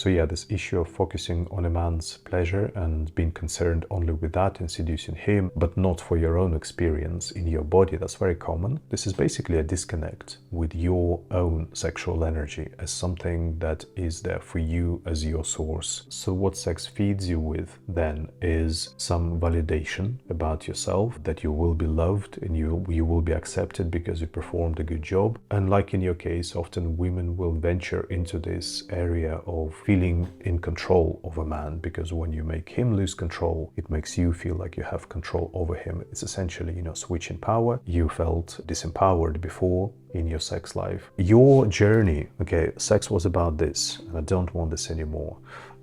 So yeah, this issue of focusing on a man's pleasure and being concerned only with that and seducing him, but not for your own experience in your body, that's very common. This is basically a disconnect with your own sexual energy as something that is there for you as your source. So what sex feeds you with then is some validation about yourself, that you will be loved and you will be accepted because you performed a good job. And like in your case, often women will venture into this area of feeling in control of a man, because when you make him lose control, it makes you feel like you have control over him. It's essentially, switching power. You felt disempowered before in your sex life. Your journey, okay, sex was about this, and I don't want this anymore.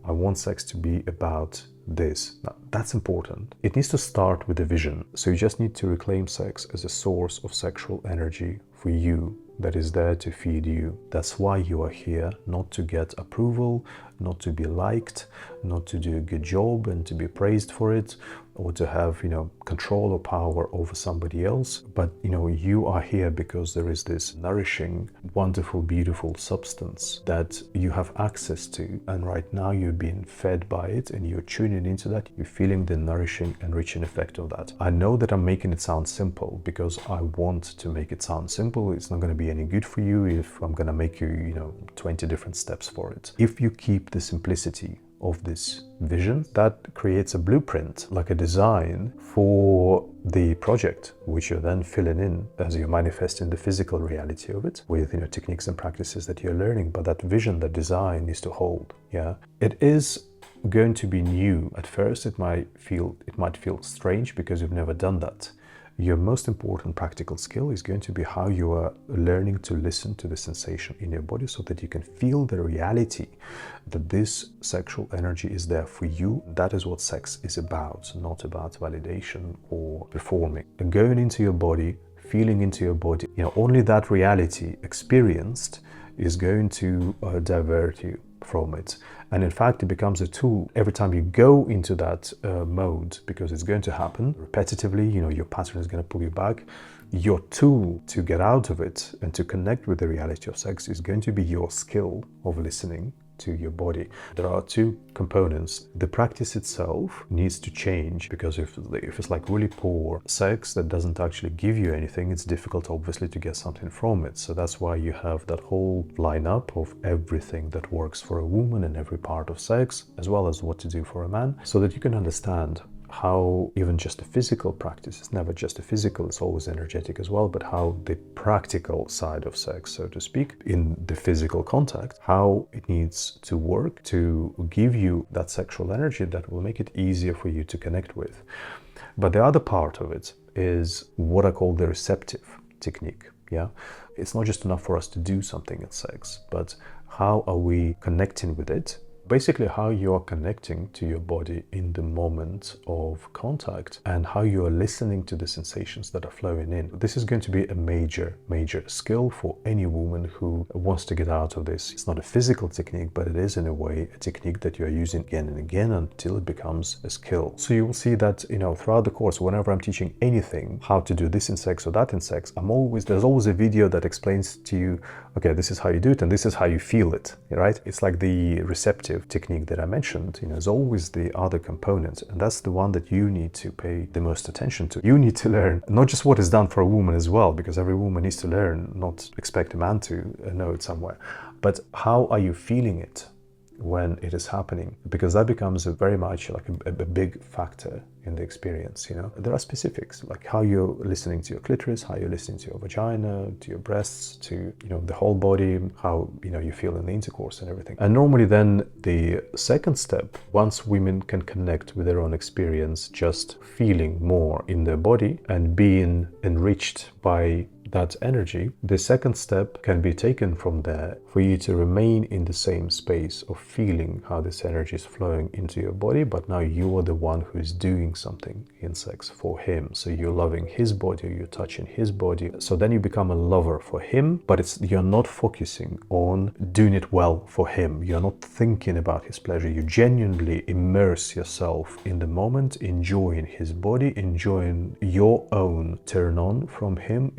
I want sex to be about this. Now, that's important. It needs to start with a vision. So you just need to reclaim sex as a source of sexual energy for you that is there to feed you. That's why you are here, not to get approval, not to be liked, not to do a good job and to be praised for it, or to have, control or power over somebody else. But, you are here because there is this nourishing, wonderful, beautiful substance that you have access to. And right now you're being fed by it and you're tuning into that. You're feeling the nourishing, enriching effect of that. I know that I'm making it sound simple because I want to make it sound simple. It's not going to be any good for you if I'm going to make you, 20 different steps for it. If you keep the simplicity of this vision, that creates a blueprint, like a design for the project, which you're then filling in as you're manifesting the physical reality of it with techniques and practices that you're learning. But that vision, that design needs to hold. Yeah, it is going to be new at first. It might feel strange because you've never done that. Your most important practical skill is going to be how you are learning to listen to the sensation in your body so that you can feel the reality that this sexual energy is there for you. That is what sex is about, not about validation or performing. And going into your body, feeling into your body, only that reality experienced is going to divert you from it. And in fact, it becomes a tool every time you go into that mode, because it's going to happen repetitively. Your pattern is going to pull you back. Your tool to get out of it and to connect with the reality of sex is going to be your skill of listening to your body. There are two components. The practice itself needs to change, because if it's like really poor sex that doesn't actually give you anything, it's difficult obviously to get something from it. So that's why you have that whole lineup of everything that works for a woman and every part of sex, as well as what to do for a man, so that you can understand how even just a physical practice, it's never just a physical, it's always energetic as well, but how the practical side of sex, so to speak, in the physical contact, how it needs to work to give you that sexual energy that will make it easier for you to connect with. But the other part of it is what I call the receptive technique. Yeah, it's not just enough for us to do something in sex, but how are we connecting with it? Basically, how you are connecting to your body in the moment of contact and how you are listening to the sensations that are flowing in. This is going to be a major skill for any woman who wants to get out of this. It's not a physical technique, but it is in a way a technique that you're using again and again until it becomes a skill. So you will see that, throughout the course, whenever I'm teaching anything, how to do this in sex or that in sex, there's always a video that explains to you, okay, this is how you do it and this is how you feel it, right? It's like the receptive technique that I mentioned, is always the other component, and that's the one that you need to pay the most attention to. You need to learn not just what is done for a woman as well, because every woman needs to learn, not expect a man to know it somewhere, but how are you feeling it when it is happening, because that becomes very much like a big factor in the experience. There are specifics, like how you're listening to your clitoris, how you're listening to your vagina, to your breasts, to the whole body, how you feel in the intercourse and everything. And normally then the second step, once women can connect with their own experience, just feeling more in their body and being enriched by that energy, the second step can be taken from there for you to remain in the same space of feeling how this energy is flowing into your body, but now you are the one who is doing something in sex for him. So you're loving his body, you're touching his body. So then you become a lover for him, but you're not focusing on doing it well for him. You're not thinking about his pleasure. You genuinely immerse yourself in the moment, enjoying his body, enjoying your own turn on from him,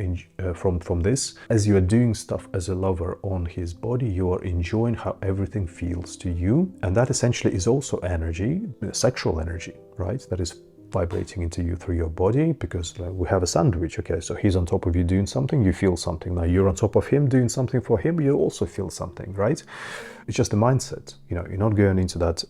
from this. As you are doing stuff as a lover on his body, you are enjoying how everything feels to you. And that essentially is also energy, sexual energy, right? That is vibrating into you through your body, because we have a sandwich. Okay, so he's on top of you doing something, you feel something. Now you're on top of him doing something for him, you also feel something, right? It's just a mindset. You're not going into that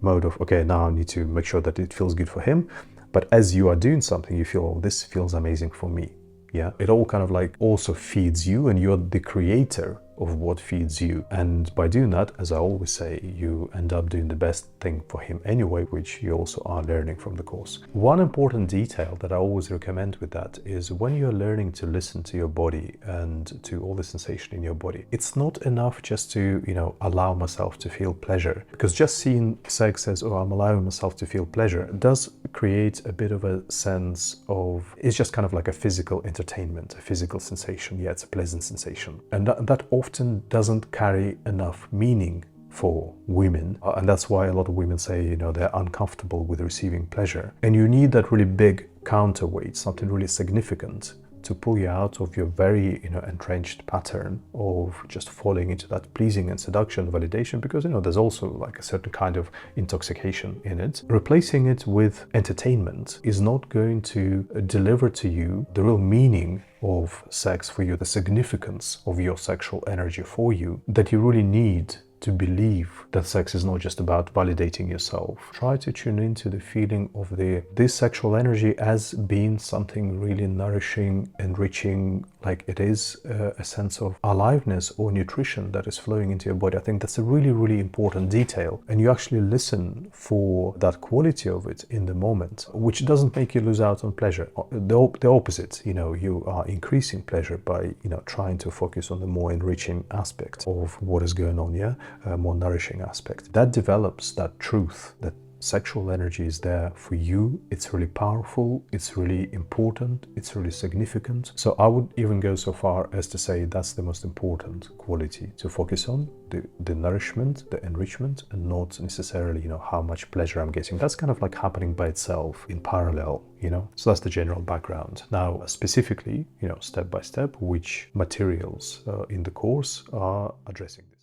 mode of, okay, now I need to make sure that it feels good for him. But as you are doing something, you feel, oh, this feels amazing for me. Yeah, it all kind of like also feeds you, and you're the creator of what feeds you. And by doing that, as I always say, you end up doing the best thing for him anyway, which you also are learning from the course. One important detail that I always recommend with that is when you're learning to listen to your body and to all the sensation in your body, it's not enough just to, allow myself to feel pleasure, because just seeing sex as, oh, I'm allowing myself to feel pleasure, does create a bit of a sense of, it's just kind of like a physical entertainment, a physical sensation. Yeah, it's a pleasant sensation. And that often doesn't carry enough meaning for women. And that's why a lot of women say, they're uncomfortable with receiving pleasure. And you need that really big counterweight, something really significant, to pull you out of your very, entrenched pattern of just falling into that pleasing and seduction validation, because, there's also like a certain kind of intoxication in it. Replacing it with entertainment is not going to deliver to you the real meaning of sex for you, the significance of your sexual energy for you, that you really need to believe that sex is not just about validating yourself. Try to tune into the feeling of this sexual energy as being something really nourishing, enriching, like it is a sense of aliveness or nutrition that is flowing into your body. I think that's a really, really important detail. And you actually listen for that quality of it in the moment, which doesn't make you lose out on pleasure. The opposite, you are increasing pleasure by, trying to focus on the more enriching aspect of what is going on, yeah? More nourishing aspect. That develops that truth that sexual energy is there for you. It's really powerful, it's really important, it's really significant. So I would even go so far as to say that's the most important quality to focus on, the nourishment, the enrichment, and not necessarily, how much pleasure I'm getting. That's kind of like happening by itself in parallel, So that's the general background. Now, specifically, step by step, which materials in the course are addressing this.